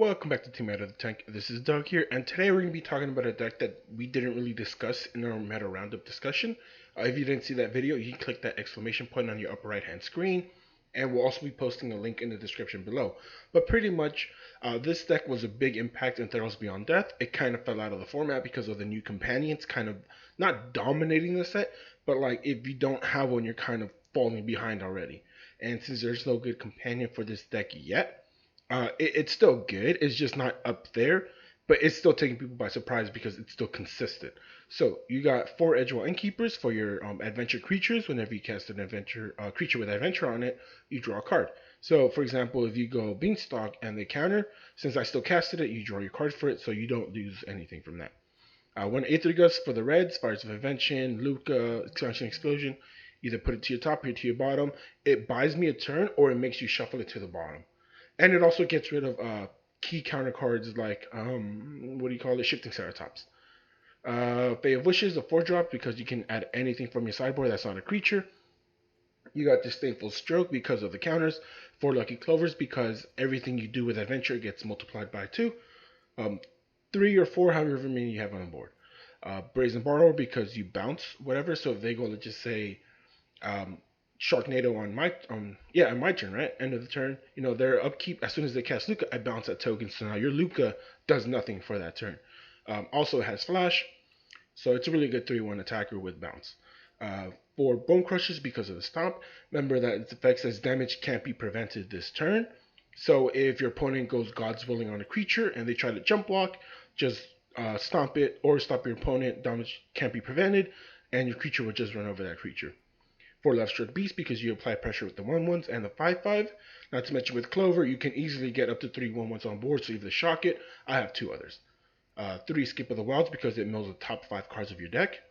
Welcome back to Team Out of the Tank. This is Doug here, and today we're going to be talking about a deck that we didn't really discuss in our meta roundup discussion. If you didn't see that video, you can click that exclamation point on your upper right hand screen, and we'll also be posting a link in the description below. But pretty much, this deck was a big impact in Theros Beyond Death. It kind of fell out of the format because of the new companions kind of not dominating the set, but like if you don't have one, you're kind of falling behind already. And since there's no good companion for this deck yet, it's still good. It's just not up there, but it's still taking people by surprise because it's still consistent. So you got 4 Edgewall Innkeepers for your adventure creatures. Whenever you cast an adventure creature with adventure on it, you draw a card. So for example, if you go Beanstalk and they counter, since I still casted it, you draw your card for it, so you don't lose anything from that. One Aethergus for the reds, Fires of Invention, Luca, Expansion Explosion. Either put it to your top or to your bottom. It buys me a turn, or it makes you shuffle it to the bottom. And it also gets rid of key counter cards like what do you call it? Shifting Ceratops. Bay of Wishes, a 4-drop because you can add anything from your sideboard that's not a creature. You got Disdainful Stroke because of the counters. 4 Lucky Clovers because everything you do with Adventure gets multiplied by 2. 3 or 4, however many you have on board. Brazen Borrower because you bounce whatever. So if they go, let's just say Sharknado on my turn, right? End of the turn. Their upkeep, as soon as they cast Luca, I bounce that token. So now your Luca does nothing for that turn. Also, it has Flash, so it's a really good 3-1 attacker with bounce. For Bone Crushers, because of the Stomp, remember that its effects as damage can't be prevented this turn. So if your opponent goes God's Willing on a creature and they try to jump block, just stomp it or stop your opponent. Damage can't be prevented, and your creature will just run over that creature. 4 Left Stroke Beast because you apply pressure with the 1/1s and the 5/5. Not to mention with Clover, you can easily get up to 3 1/1s on board, so either shock it. I have 2 others. 3 Skip of the Wilds because it mills the top 5 cards of your deck.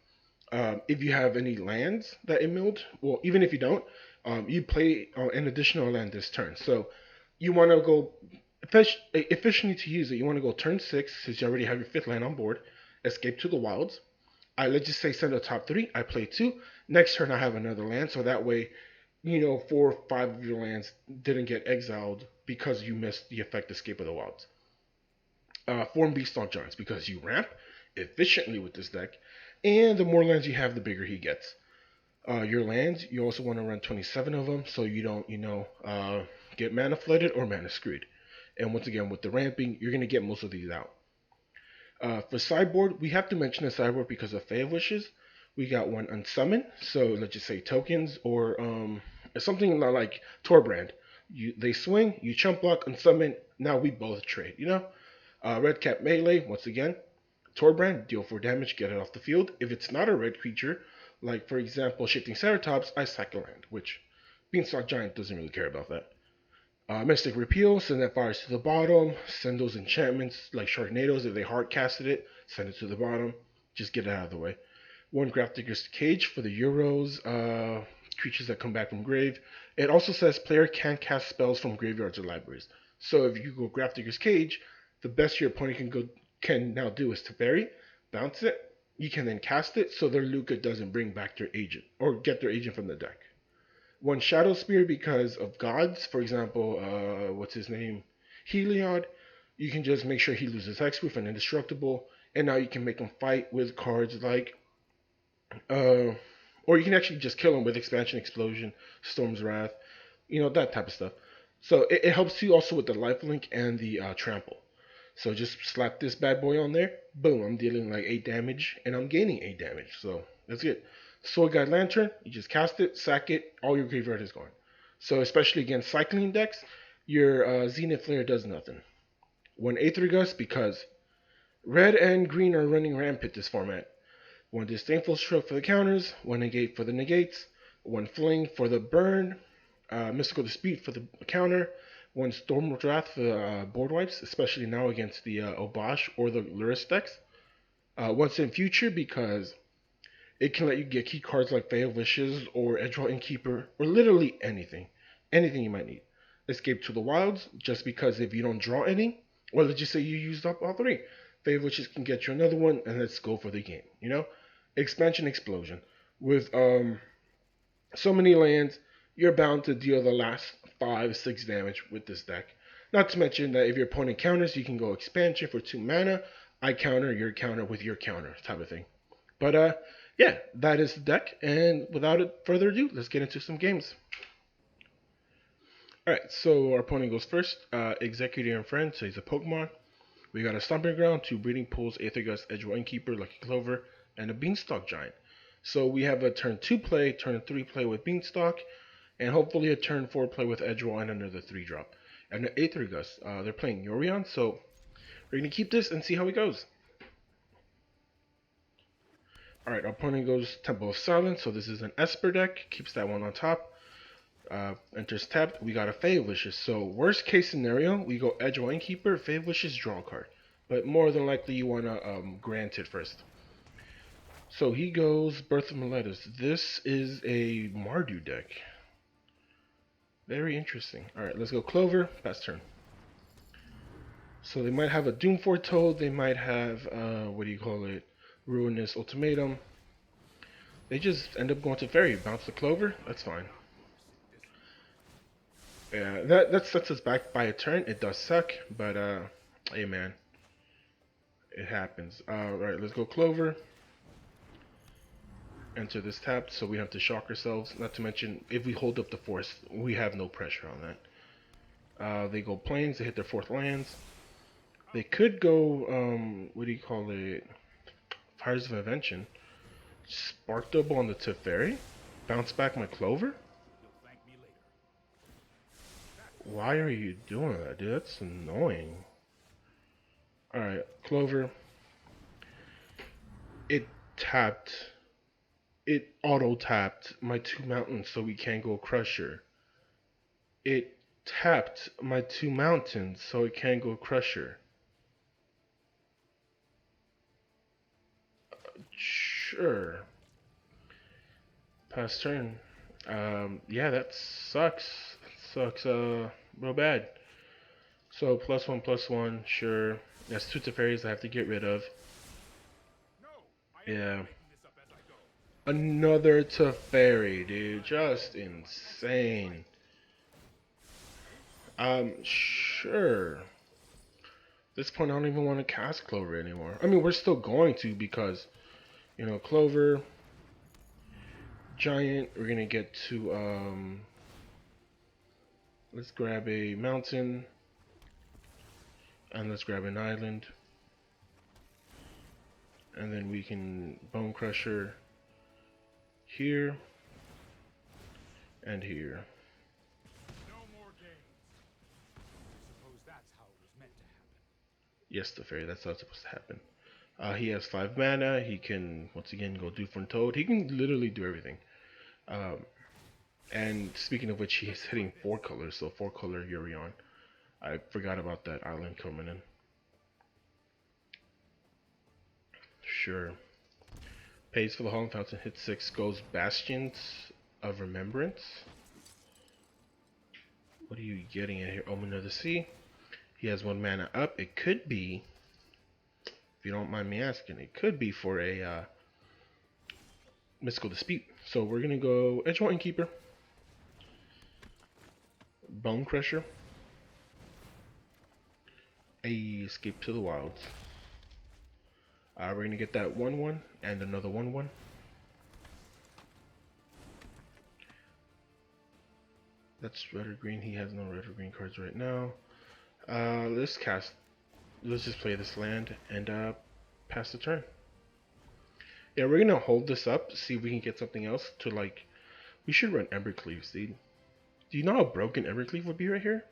If you have any lands that it milled, well, even if you don't, you play an additional land this turn. So you want to go efficiently to use it. You want to go turn 6 since you already have your 5th land on board. Escape to the Wilds. Let's just say send a top 3. I play 2. Next turn I have another land, so that way, 4 or 5 of your lands didn't get exiled because you missed the effect Escape of the Wilds. Form Beastalk Giants because you ramp efficiently with this deck, and the more lands you have, the bigger he gets. Your lands, you also want to run 27 of them so you don't, get mana flooded or mana screwed. And once again, with the ramping, you're going to get most of these out. For sideboard, we have to mention the sideboard because of Fae of Wishes. We got 1 Unsummon, so let's just say tokens or something like Torbrand. They swing, you chump block, unsummon, now we both trade, Red Cap Melee, once again. Torbrand, deal 4 damage, get it off the field. If it's not a red creature, like for example Shifting Ceratops, I sack a land, which Beanstalk Giant doesn't really care about that. Mystic Repeal, send that fires to the bottom. Send those enchantments like Sharknadoes, if they hard casted it, send it to the bottom. Just get it out of the way. 1 Grafdigger's Cage for the Euros, creatures that come back from grave. It also says player can't cast spells from graveyards or libraries. So if you go Grafdigger's Cage, the best your opponent can now do is to bury, bounce it. You can then cast it so their Luca doesn't bring back their agent or get their agent from the deck. 1 Shadow Spear because of gods. For example, what's his name? Heliod. You can just make sure he loses hexproof and indestructible, and now you can make him fight with cards like, or you can actually just kill him with Expansion Explosion, Storm's Wrath, that type of stuff. So it helps you also with the lifelink and the trample. So just slap this bad boy on there. Boom, I'm dealing like 8 damage, and I'm gaining 8 damage. So that's good. Sword Guide Lantern, you just cast it, sack it, all your graveyard is gone. So especially against cycling decks, your Zenith Flare does nothing. 1 Aethergus because red and green are running rampant this format. 1 Disdainful Stroke for the counters, 1 Negate for the negates, 1 Fling for the burn, Mystical Dispute for the counter, 1 Storm Wrath for the board wipes, especially now against the Obosh or the Luris decks. 1 Sin Future because it can let you get key cards like Fae of Wishes or Edgewall Innkeeper or literally anything. Anything you might need. Escape to the Wilds, just because if you don't draw any, well, let's just say you used up all 3. Fae of Wishes can get you another one, and let's go for the game, Expansion Explosion. With so many lands, you're bound to deal the last 5-6 damage with this deck. Not to mention that if your opponent counters, you can go expansion for 2 mana. I counter your counter with your counter type of thing. But yeah, that is the deck. And without further ado, let's get into some games. Alright, so our opponent goes first. Executor and Friend, so he's a Pokemon. We got a Stomping Ground, 2 Breeding Pools, Aether Gust, Edgewell Innkeeper, Lucky Clover, and a Beanstalk Giant. So we have a turn 2 play, turn 3 play with Beanstalk, and hopefully a turn 4 play with Edgewell and another 3 drop. And an Aether Gust. They're playing Yorion, so we're going to keep this and see how it goes. Alright, our opponent goes Temple of Silence, so this is an Esper deck, keeps that one on top. Enters tapped, we got a Fey Wishes. So worst case scenario, we go Edgewell Innkeeper, Fey Wishes, draw a card. But more than likely you want to grant it first. So he goes Birth of Meletus. This is a Mardu deck. Very interesting. Alright, let's go Clover, pass turn. So they might have a Doom Foretold, they might have, Ruinous Ultimatum. They just end up going to Fairy, bounce the Clover, that's fine. Yeah, that sets us back by a turn. It does suck, but hey man, it happens. Alright, let's go Clover. Enter this tapped, so we have to shock ourselves. Not to mention, if we hold up the force, we have no pressure on that. They go Plains, they hit their 4th lands. They could go, Fires of Invention. Spark Double on the Teferi. Bounce back my Clover? Why are you doing that, dude? That's annoying. Alright, Clover. It tapped. It auto-tapped my 2 mountains so we can't go Crusher. It tapped my 2 mountains so it can't go Crusher. Sure. Pass turn. Yeah, that sucks. Sucks real bad. So +1/+1, sure. That's 2 Teferis I have to get rid of. Yeah. Another Teferi, dude. Just insane. Sure. At this point I don't even want to cast Clover anymore. I mean, we're still going to because, you know, Clover, Giant, we're gonna get to let's grab a mountain and let's grab an island, and then we can Bone Crusher here and here. Yes, the fairy, that's how it's supposed to happen. He has 5 mana, he can once again go Doomford Toad, he can literally do everything. And speaking of which, he is hitting 4 colors, so 4 color Yorion. I forgot about that island coming in. Sure. Pays for the Hall Fountain, hit 6, goes Bastions of Remembrance. What are you getting at here? Omen of the Sea. He has 1 mana up. It could be, if you don't mind me asking, it could be for a Mystical Dispute. So we're going to go Edgewell Innkeeper, Bone Crusher, Escape to the Wilds. We're going to get that 1/1 and another 1/1. That's red or green. He has no red or green cards right now. Let's just play this land and pass the turn. Yeah, we're gonna hold this up, see if we can get something else to like. We should run Embercleaves, dude. Do you know how broken Embercleave would be right here?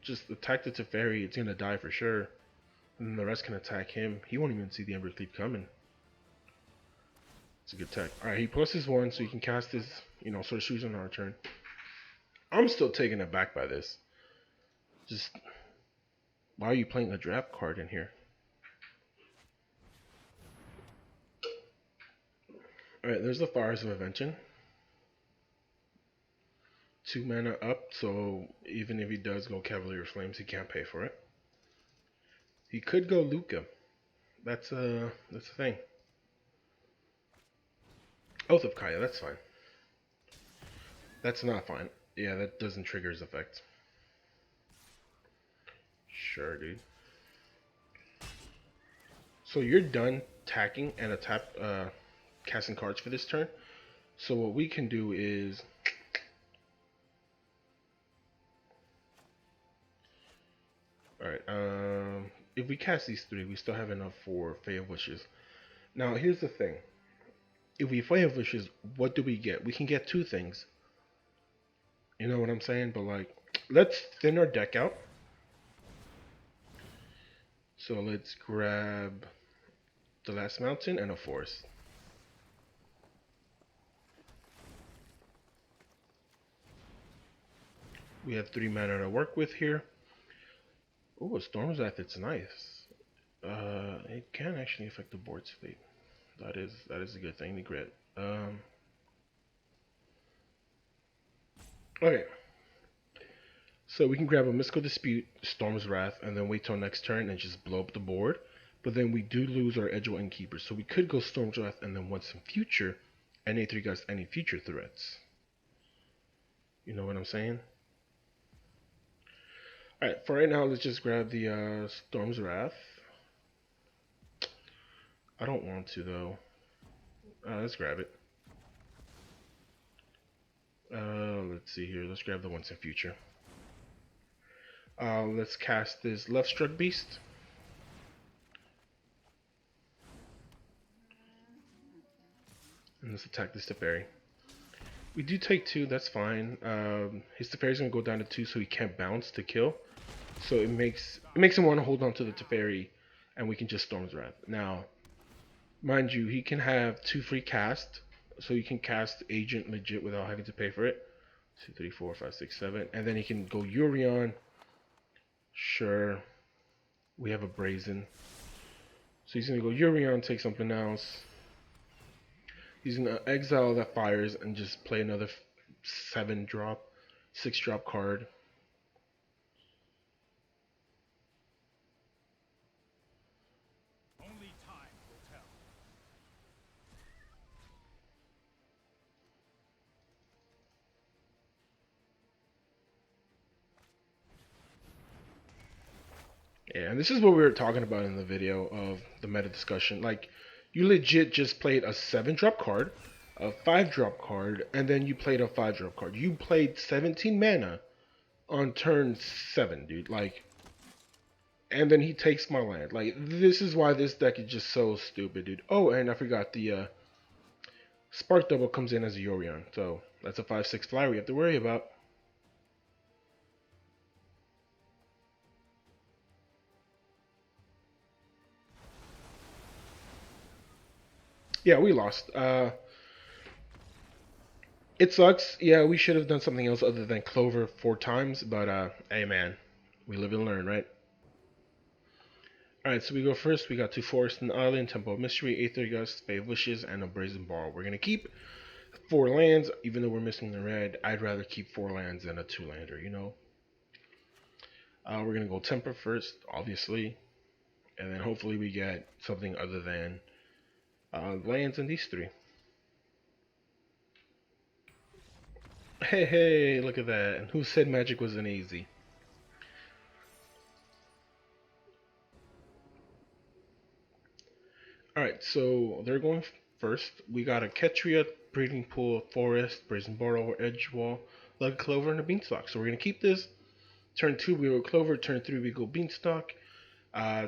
Just attack the Teferi, it's gonna die for sure. And then the rest can attack him. He won't even see the Embercleave coming. It's a good tech. Alright, he pluses 1 so he can cast his, sort of shoes on our turn. I'm still taken aback by this. Just, why are you playing a draft card in here? Alright, there's the Fires of Invention. 2 mana up, so even if he does go Cavalier Flames, he can't pay for it. He could go Luca. That's the thing. Oath of Kaya, that's fine. That's not fine. Yeah, that doesn't trigger his effect. Sure, dude. So you're done attacking and casting cards for this turn. So what we can do is, all right. If we cast these three, we still have enough for Fey of Wishes. Now here's the thing: if we Fey of Wishes, what do we get? We can get two things. You know what I'm saying? But like, let's thin our deck out. So let's grab the Last Mountain and a Forest. We have 3 mana to work with here. Oh, a Storm's Wrath, it's nice. It can actually affect the board state. That is a good thing to grit. Okay. So we can grab a Mystical Dispute, Storm's Wrath, and then wait till next turn and just blow up the board. But then we do lose our Edgewell Innkeeper. So we could go Storm's Wrath and then once in future, NA3 guys any future threats. You know what I'm saying? Alright, for right now, let's just grab the Storm's Wrath. I don't want to, though. Let's grab it. Let's see here. Let's grab the once in future. Let's cast this Left Struck Beast. And let's attack this Teferi. We do take 2, that's fine. His Teferi's gonna go down to 2, so he can't bounce to kill. So it makes him want to hold on to the Teferi, and we can just Storm's Wrath. Now, mind you, he can have 2 free cast, so he can cast Agent legit without having to pay for it. 2, 3, 4, 5, 6, 7, and then he can go Yorion. Sure, we have a Brazen, so he's gonna go Yorion, take something else. He's gonna exile that fires and just play another 7-drop, 6-drop card. Only time will tell. Yeah, and this is what we were talking about in the video of the meta discussion. Like, you legit just played a 7-drop card, a 5-drop card, and then you played a 5-drop card. You played 17 mana on turn 7, dude. Like, and then he takes my land. Like, this is why this deck is just so stupid, dude. Oh, and I forgot the Spark Double comes in as a Yorion. So, that's a 5/6 flyer we have to worry about. Yeah, we lost. It sucks. Yeah, we should have done something else other than Clover 4 times, but hey man, we live and learn, right? Alright, so we go first. We got 2 Forest and Island, Temple of Mystery, Aether Gust, Bay of Wishes, and a Brazen Ball. We're gonna keep 4 lands, even though we're missing the red. I'd rather keep 4 lands than a 2-lander, you know? We're gonna go Temper first, obviously, and then hopefully we get something other than lands in these 3. Hey, hey, look at that. And who said Magic wasn't easy? Alright, so they're going first. We got a Ketria, Breeding Pool, Forest, Brazen Borrow, Edgewall, Lug Clover, and a Beanstalk. So we're going to keep this. Turn 2, we go Clover. Turn 3, we go Beanstalk.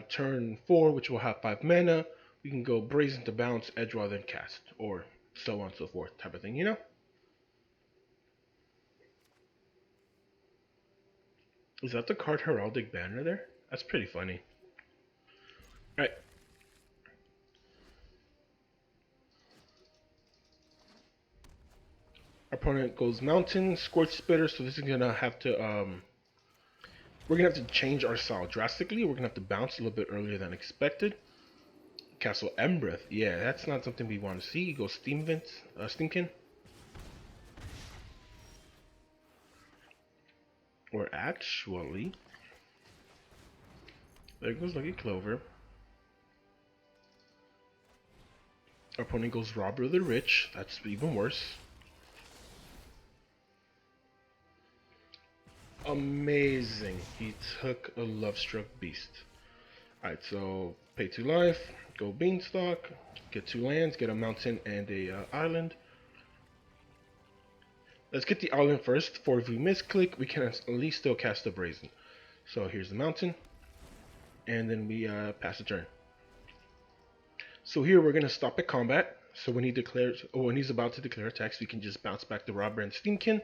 Turn 4, which will have 5 mana, we can go Brazen to bounce, Edgewall, then cast. Or so on and so forth type of thing, you know? Is that the card Heraldic Banner there? That's pretty funny. Alright. Our opponent goes Mountain, Scorch Spitter, so this is gonna have to we're gonna have to change our style drastically. We're gonna have to bounce a little bit earlier than expected. Castle Embreth, yeah, that's not something we want to see. You go Steamkin. Or actually, there goes Lucky Clover. Our opponent goes Robber of the Rich, that's even worse. Amazing. He took a Love Struck Beast. Alright, so pay 2 life, go Beanstalk, get 2 lands, get a mountain and a island. Let's get the island first, for if we misclick, we can at least still cast the Brazen. So here's the mountain, and then we pass the turn. So here we're going to stop at combat, so when he declares, or when he's about to declare attacks, we can just bounce back the Robber and Steamkin.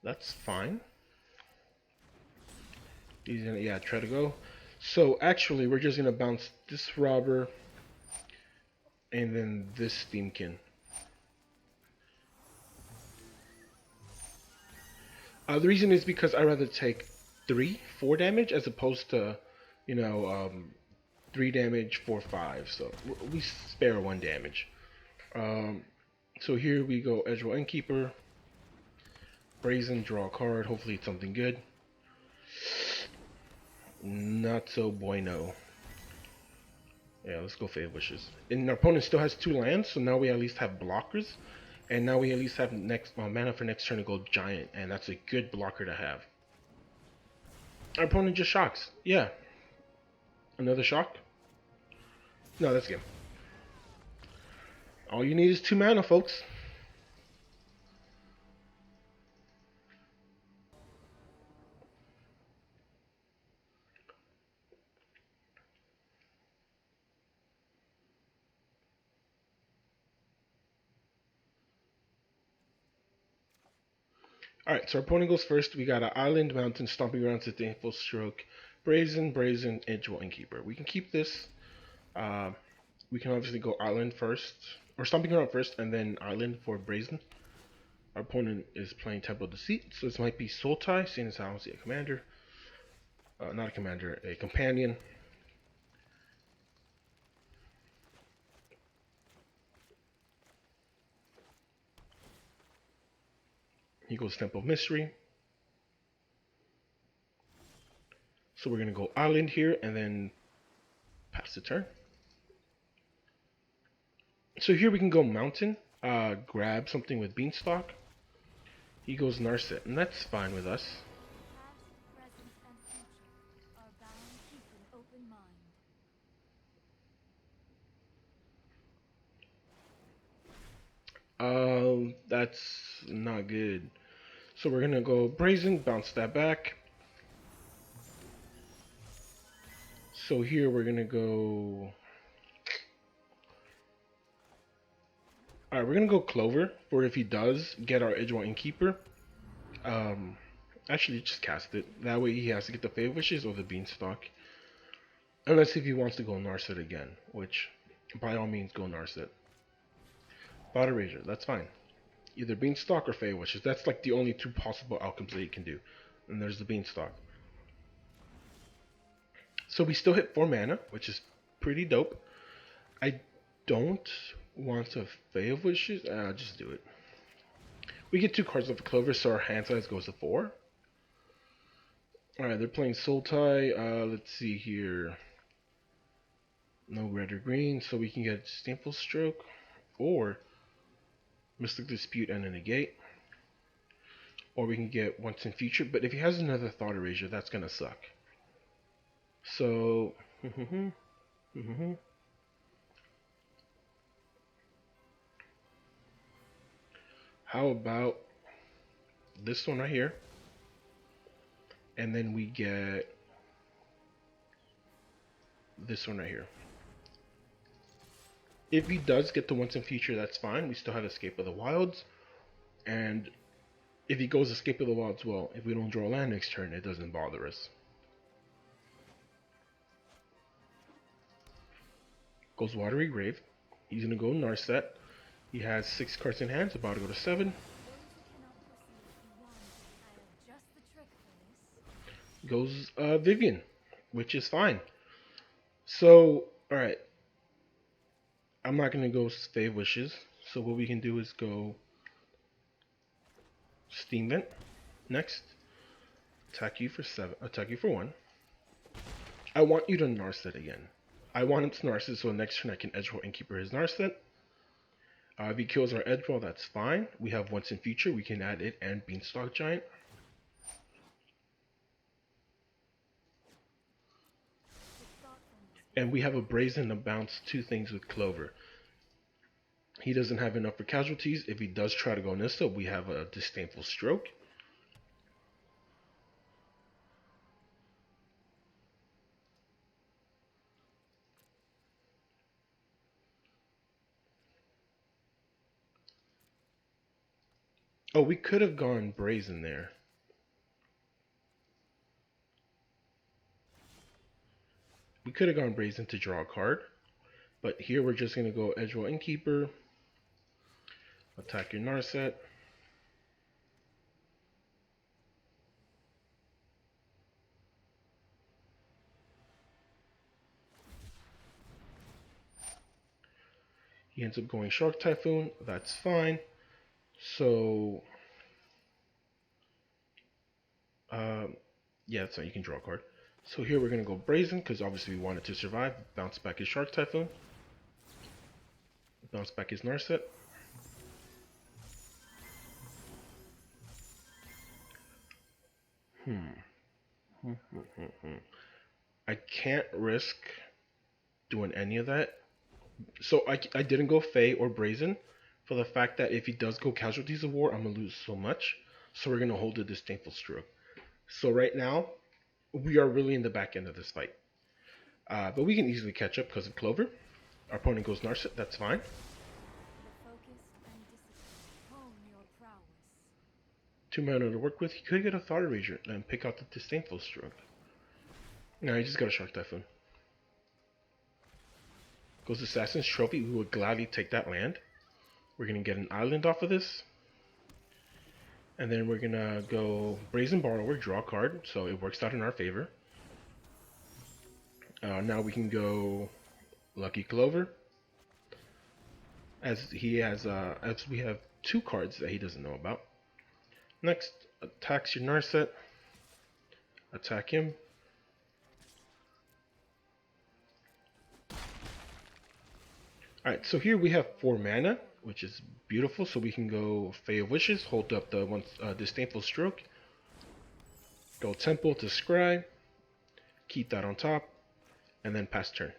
That's fine. He's gonna, yeah, try to go. So actually, we're just gonna bounce this Robber and then this Steamkin. The reason is because I'd rather take 4 damage as opposed to, 3 damage, 4, 5. So we spare 1 damage. So here we go, Edgewell Innkeeper, Brazen, draw a card. Hopefully it's something good. Not so bueno. Yeah, let's go Fate Wishes. And our opponent still has 2 lands, so now we at least have blockers. And now we at least have next mana for next turn to go Giant, and that's a good blocker to have. Our opponent just shocks. Yeah. Another shock? No, that's good. All you need is 2 mana, folks. Alright, so our opponent goes first. We got an Island, Mountain, Stomping Grounds, Disdainful Stroke, Brazen, Edgewell Innkeeper. We can keep this. We can obviously go Island first, or Stomping Ground first, and then Island for Brazen. Our opponent is playing Temple Deceit, so this might be Sultai, seeing as I don't see a commander. Not a commander, a companion. He goes Temple of Mystery. So we're going to go Island here and then pass the turn. So here we can go Mountain, grab something with Beanstalk. He goes Narset, and that's fine with us. That's not good. So we're gonna go Brazen, bounce that back. So here we're gonna go. Alright, we're gonna go Clover for if he does get our Edgewell Innkeeper. Actually, just cast it. That way he has to get the Fate Wishes or the Beanstalk. Unless if he wants to go Narset again, which by all means go Narset. Bot Erasure, that's fine. Either Beanstalk or Fate Wishes. That's like the only 2 possible outcomes that he can do. And there's the Beanstalk. So we still hit 4 mana, which is pretty dope. I don't want to Fate Wishes. Just do it. We get 2 cards off the Clover, so our hand size goes to 4. Alright, they're playing Sultai. Let's see here. No red or green, so we can get Disdainful Stroke or Mystic Dispute and a negate. Or we can get Once in Future, but if he has another Thought Erasure, that's gonna suck. So, how about this one right here? And then we get this one right here. If he does get the Once in Future, that's fine. We still have Escape of the Wilds. And if he goes Escape of the Wilds, well, if we don't draw land next turn, it doesn't bother us. Goes Watery Grave. He's going to go Narset. He has 6 cards in hand, about to go to 7. Goes Vivian, which is fine. So, alright. I'm not going to go Fate Wishes. So what we can do is go Steam Vent. Next. Attack you for 7. Attack you for 1. I want you to Narset again. I want him to Narset so next turn I can Edgewell Innkeeper his Narset. If he kills our edge roll, that's fine. We have Once in Future. We can add it and Beanstalk Giant. And we have a Brazen to bounce two things with Clover. He doesn't have enough for casualties. If he does try to go Nissa, we have a Disdainful Stroke. Oh, we could have gone Brazen there. We could have gone Brazen to draw a card. But here we're just going to go Edgewell Innkeeper. Attack your Narset. He ends up going Shark Typhoon. That's fine. So, yeah, that's fine. You can draw a card. So here we're going to go Brazen, because obviously we want it to survive. Bounce back his Shark Typhoon. Bounce back his Narset. I can't risk doing any of that. So I didn't go Fey or Brazen for the fact that if he does go Casualties of War, I'm going to lose so much. So we're going to hold a Disdainful Stroke. So right now, we are really in the back end of this fight. But we can easily catch up because of Clover. Our opponent goes Narset, that's fine. 2 mana to work with. He could get a Thought Erasure and pick out the Disdainful Stroke. No, he just got a Shark Typhoon. Goes Assassin's Trophy. We would gladly take that land. We're going to get an island off of this. And then we're going to go Brazen Borrower, draw a card. So it works out in our favor. Now we can go Lucky Clover. As we have 2 cards that he doesn't know about. Next, attacks your Narset. Attack him. Alright, so here we have 4 mana, which is beautiful. So we can go Fae of Wishes, hold up the Disdainful Stroke. Go Temple to Scry. Keep that on top. And then pass turn.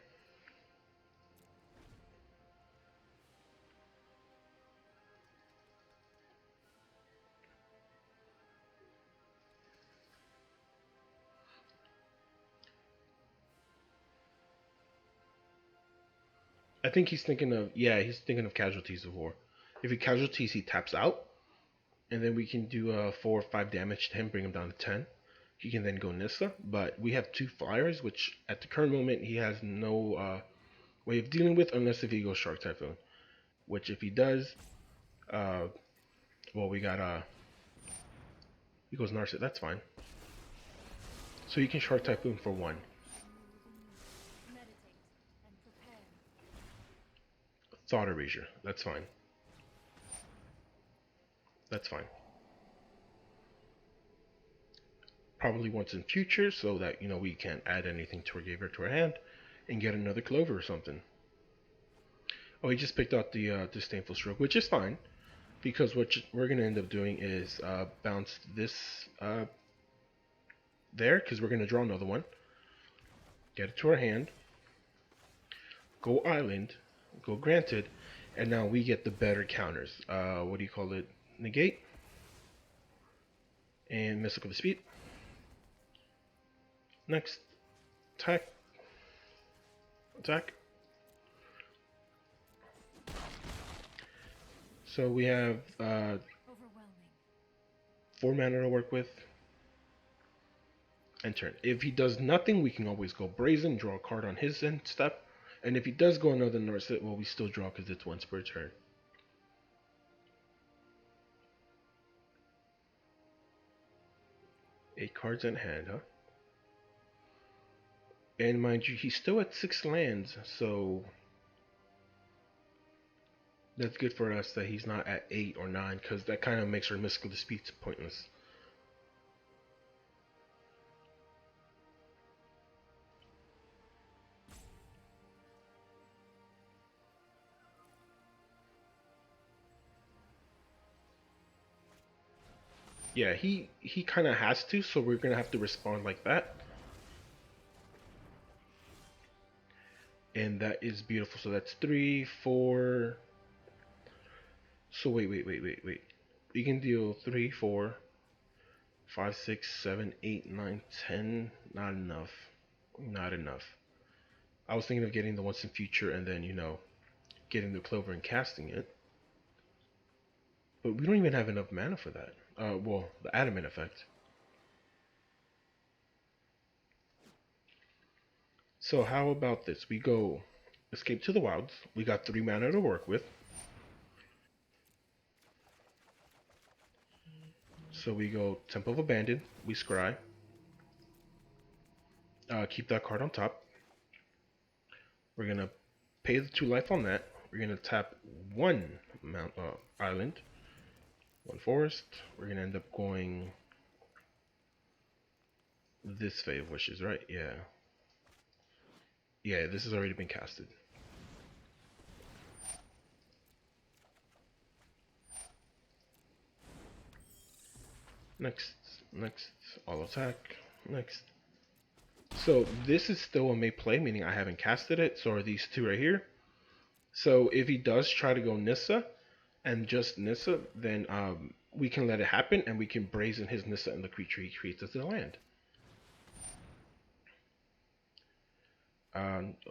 I think he's thinking of, he's thinking of Casualties of War. If he casualties, he taps out. And then we can do 4 or 5 damage to him, bring him down to 10. He can then go Nissa. But we have 2 flyers, which at the current moment he has no way of dealing with unless if he goes Shark Typhoon. Which if he does, well, we got, he goes Narset, that's fine. So you can Shark Typhoon for 1. Thought Erasure, that's fine. That's fine. Probably Once in Future so that, we can't add anything to our graveyard to our hand and get another Clover or something. Oh, he just picked out the Disdainful Stroke, which is fine. Because what we're going to end up doing is bounce this there, because we're going to draw another one. Get it to our hand. Go Island. Go Granted. And now we get the better counters. What do you call it? Negate. And Mystical Dispute. Next. Attack. Attack. So we have 4 mana to work with. And turn. If he does nothing, we can always go Brazen, draw a card on his end step. And if he does go another Narset, well, we still draw because it's once per turn. 8 cards in hand, huh? And mind you, he's still at 6 lands, so that's good for us that he's not at 8 or 9, because that kind of makes our Mystical Disputes pointless. Yeah, he kind of has to, so we're gonna have to respond like that. And that is beautiful. So that's 3, 4. So wait. We can deal 3, 4, 5, 6, 7, 8, 9, 10. Not enough. Not enough. I was thinking of getting the once in future and then, getting the clover and casting it. But we don't even have enough mana for that. Well, the adamant effect. So how about this? We go escape to the wilds. We got 3 mana to work with. So we go Temple of Abandon. We scry. Keep that card on top. We're gonna pay the 2 life on that. We're gonna tap 1 island, 1 forest. We're gonna end up going this Fate of Wishes, right? Yeah. Yeah, this has already been casted. Next, all attack, next. So this is still a may play, meaning I haven't casted it, so are these 2 right here. So if he does try to go Nissa, and just Nissa, then we can let it happen, and we can brazen his Nissa and the creature he creates as the land.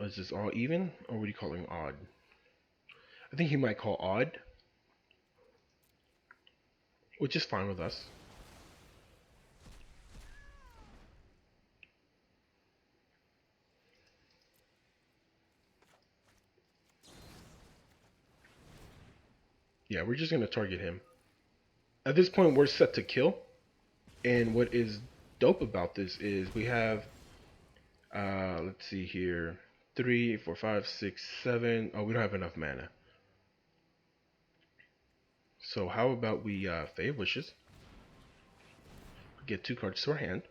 Is this all even, or what are you calling odd? I think he might call odd, which is fine with us. Yeah, we're just gonna target him. At this point, we're set to kill, and what is dope about this is we have, let's see here, 3, 4, 5, 6, 7. Oh, we don't have enough mana. So how about we Fate of Wishes, get 2 cards to our hand.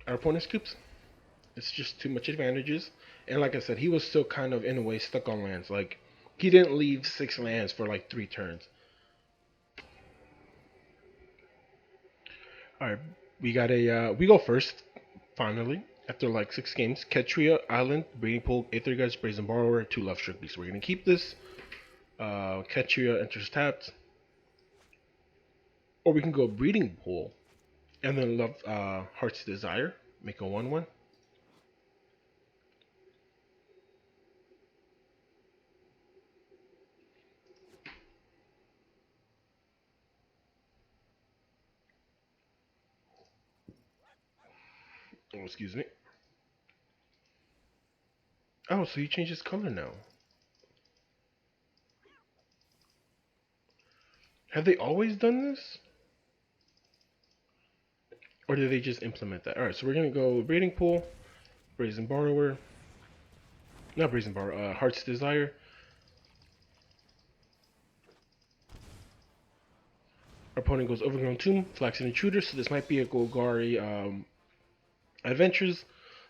Our opponent scoops. It's just too much advantages. And like I said, he was still kind of in a way stuck on lands. Like he didn't leave 6 lands for like 3 turns. All right, we got we go first finally after like 6 games. Ketria Island, Breeding Pool, Aether Guts, Brazen Borrower, 2 Love Strictly. So we're gonna keep this. Ketria enters tapped, or we can go Breeding Pool and then Love Heart's Desire, make a 1/1. Oh, excuse me. Oh, so he changed his color now. Have they always done this? Or did they just implement that? Alright, so we're gonna go Breeding Pool, Brazen Borrower. Not Brazen Borrower, Heart's Desire. Our opponent goes Overgrown Tomb, Flaxen Intruder, so this might be a Golgari Adventures.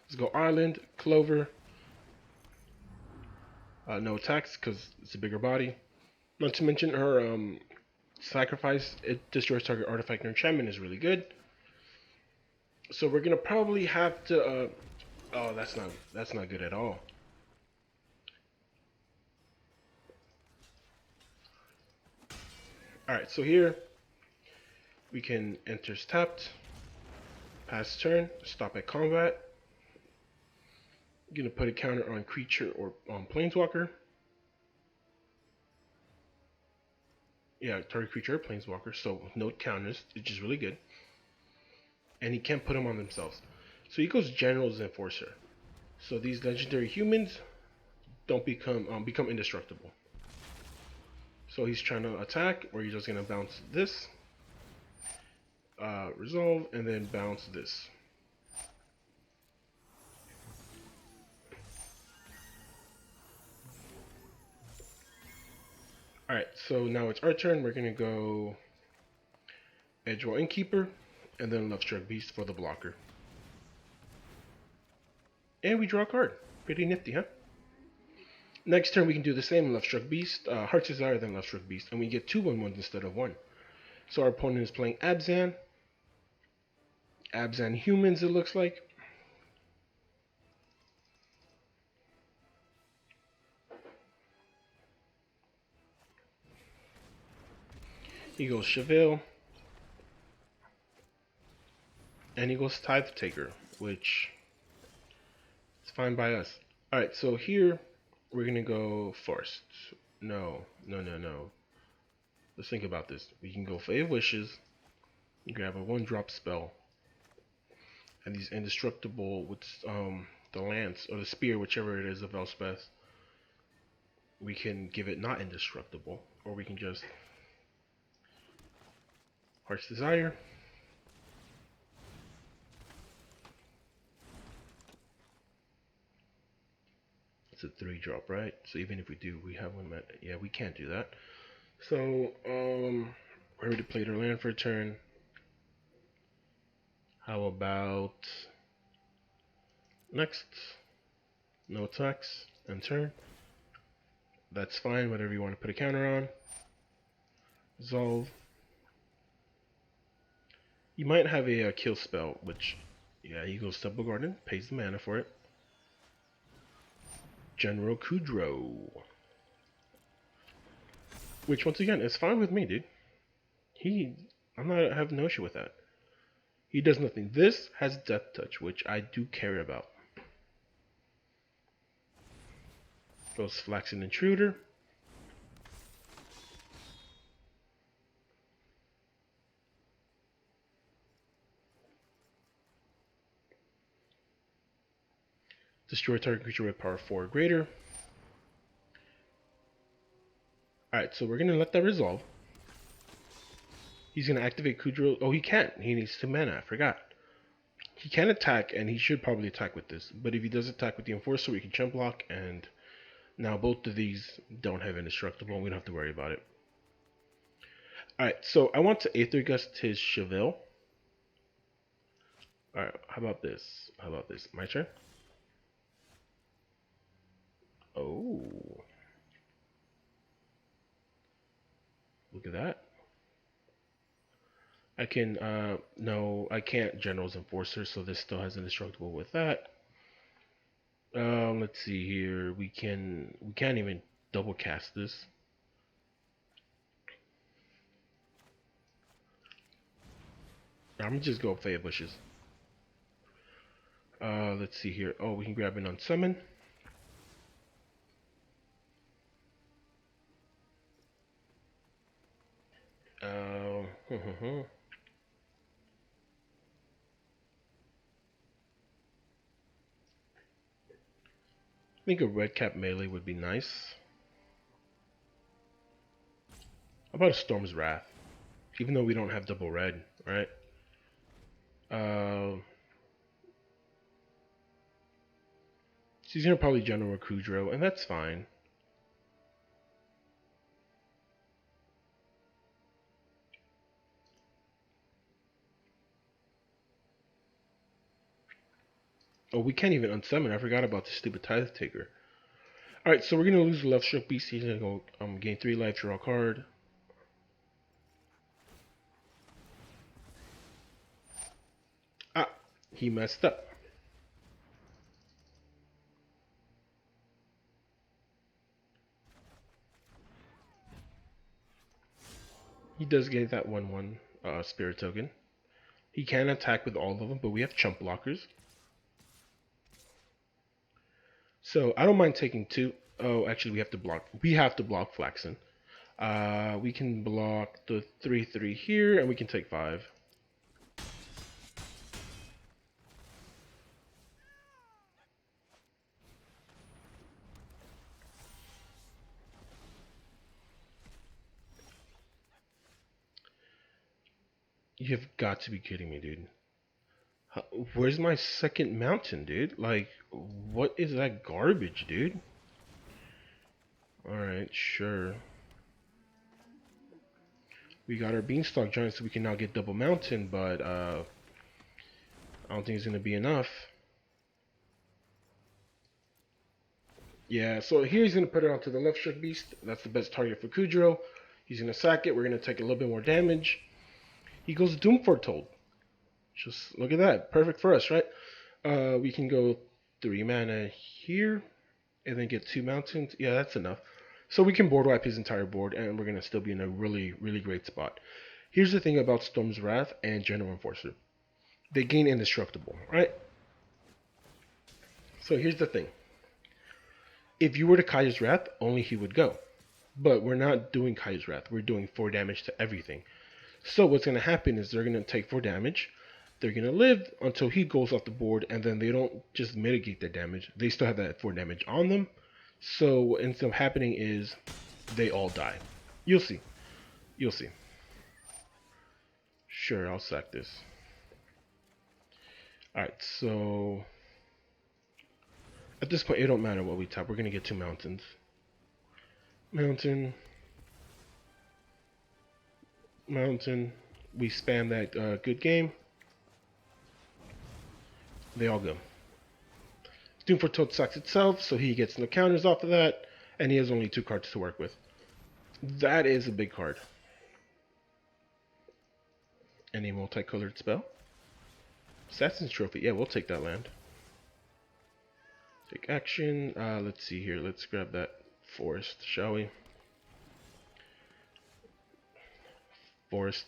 Let's go Island, Clover. No attacks, because it's a bigger body. Not to mention her sacrifice, it destroys target artifact or enchantment is really good. So we're gonna probably have to oh, that's not good at all. Alright, so here we can enter tapped, pass turn, stop at combat. I'm gonna put a counter on creature or on planeswalker. Yeah, target creature or planeswalker, so no counters, which is really good. And he can't put them on themselves. So he goes General's Enforcer. So these legendary humans don't become indestructible. So he's trying to attack, or he's just gonna bounce this, resolve, and then bounce this. Alright, so now it's our turn. We're gonna go Edgewall Innkeeper, and then Lovestruck Beast for the blocker. And we draw a card. Pretty nifty, huh? Next turn we can do the same, left struck beast, Heart's Desire, then left struck beast, and we get 2/1/1s instead of one. So our opponent is playing Abzan. Abzan humans, it looks like. He goes Chevelle. And he goes Tithe Taker, which is fine by us. Alright, so here we're gonna go Forest. No. Let's think about this. We can go Fey of Wishes, grab a 1-drop spell, and these indestructible with the lance or the spear, whichever it is of Elspeth. We can give it not indestructible, or we can just Heart's Desire. It's a 3-drop, right? So even if we do, we have one. Yeah, we can't do that. So we already played our land for a turn. How about next? No attacks and turn. That's fine. Whatever you want to put a counter on. Resolve. You might have a kill spell, which, yeah, he goes Temple Garden, pays the mana for it. General Kudro. Which, once again, is fine with me, dude. I have no issue with that. He does nothing. This has Death Touch, which I do care about. Goes Flaxen Intruder. Destroy target creature with power 4 or greater. Alright, so we're going to let that resolve. He's going to activate Kudro. Oh, he can't. He needs 2 mana. I forgot. He can attack, and he should probably attack with this. But if he does attack with the Enforcer, we can chump block, and now both of these don't have indestructible, and we don't have to worry about it. Alright, so I want to Aether Gust his Chevelle. Alright, how about this? My turn? Oh. Look at that. I can, no, I can't General's Enforcer, so this still has indestructible with that. Let's see here. We can't even double cast this. I'm gonna just go Fey of Bushes. Let's see here. Oh, we can grab an Unsummon. I think a red cap melee would be nice. How about a Storm's Wrath? Even though we don't have double red, right? She's gonna probably General Kudro, and that's fine. Oh, we can't even unsummon. I forgot about the stupid Tithe Taker. Alright, so we're gonna lose the left stroke beast. He's gonna go gain 3 life, draw a card. Ah, he messed up. He does get that 1/1 spirit token. He can attack with all of them, but we have chump blockers. So I don't mind taking 2. Oh, actually, we have to block. We have to block Flaxen. We can block the 3/3 here, and we can take 5. You've got to be kidding me, dude. Where's my second mountain, dude? Like, what is that garbage, dude? Alright, sure. We got our Beanstalk Giant, so we can now get double mountain, but I don't think it's going to be enough. Yeah, so here he's going to put it onto the left stroke beast. That's the best target for Kudro. He's going to sack it. We're going to take a little bit more damage. He goes Doom Foretold. Just look at that. Perfect for us, right? We can go 3 mana here and then get 2 mountains. Yeah, that's enough. So we can board wipe his entire board and we're going to still be in a really, really great spot. Here's the thing about Storm's Wrath and General Enforcer. They gain indestructible, right? So here's the thing. If you were to Kaya's Wrath, only he would go. But we're not doing Kaya's Wrath. We're doing 4 damage to everything. So what's going to happen is they're going to take 4 damage. They're going to live until he goes off the board, and then they don't just mitigate their damage. They still have that 4 damage on them. So what ends up happening is they all die. You'll see. You'll see. Sure, I'll sack this. Alright, so at this point, it don't matter what we tap. We're going to get 2 mountains. Mountain. Mountain. We spam that good game. They all go. Doom Foretold sacks itself, so he gets no counters off of that, and he has only 2 cards to work with. That is a big card. Any multicolored spell? Assassin's Trophy. Yeah, we'll take that land. Take action. Let's see here. Let's grab that forest, shall we? Forest.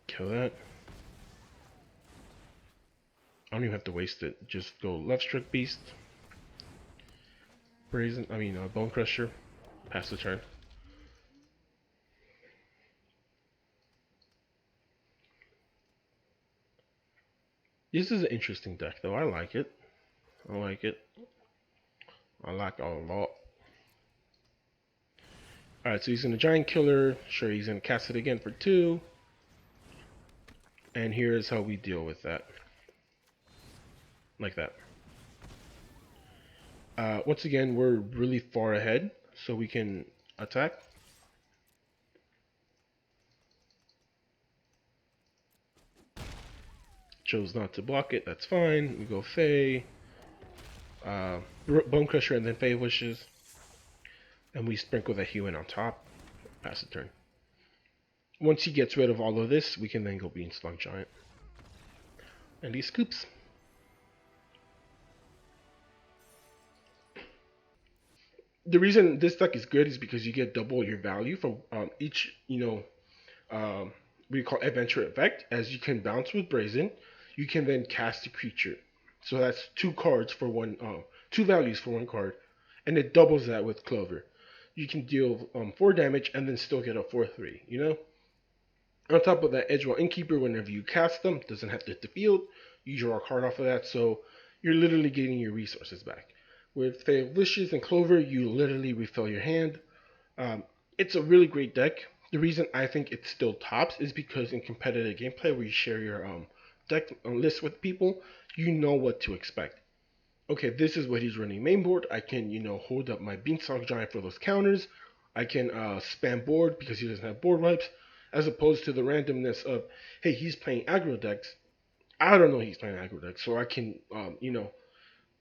Kill that. I don't even have to waste it. Just go left stroke beast. Bone Crusher. Pass the turn. This is an interesting deck though. I like it. I like it. I like it a lot. Alright, so he's in a Giant Killer. Sure, he's gonna cast it again for 2. And here's how we deal with that. Like that. Once again, we're really far ahead, so we can attack. Chose not to block it, that's fine. We go Fae, Bone Crusher, and then Fae Wishes. And we sprinkle the Human on top. Pass the turn. Once he gets rid of all of this, we can then go Beanstalk Giant. And he scoops. The reason this deck is good is because you get double your value from each, we call adventure effect. As you can bounce with Brazen, you can then cast a creature. So that's 2 cards for one, 2 values for 1 card, and it doubles that with Clover. You can deal 4 damage and then still get a 4/3. On top of that, Edgewell Innkeeper, whenever you cast them, doesn't have to hit the field. You draw a card off of that, so you're literally getting your resources back. With Fae Wishes and Clover, you literally refill your hand. It's a really great deck. The reason I think it still tops is because in competitive gameplay where you share your deck list with people, you know what to expect. Okay, this is what he's running main board. I can, hold up my Beanstalk Giant for those counters. I can spam board because he doesn't have board wipes, as opposed to the randomness of, hey, he's playing aggro decks. I don't know he's playing aggro decks, so I can,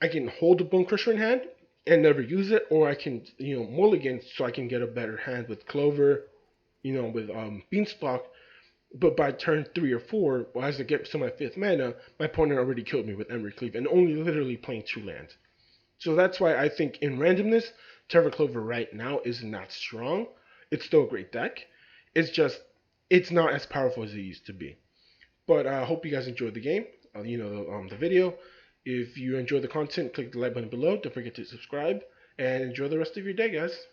I can hold the Bone Crusher in hand and never use it, or I can, mulligan so I can get a better hand with Clover, with Beanstalk. But by turn 3 or 4, as I get to my 5th mana, my opponent already killed me with Emerald Cleave and only literally playing 2 lands. So that's why I think in randomness, Temur Clover right now is not strong. It's still a great deck. It's just, it's not as powerful as it used to be. But I hope you guys enjoyed the game, the video. If you enjoyed the content, click the like button below. Don't forget to subscribe and enjoy the rest of your day, guys.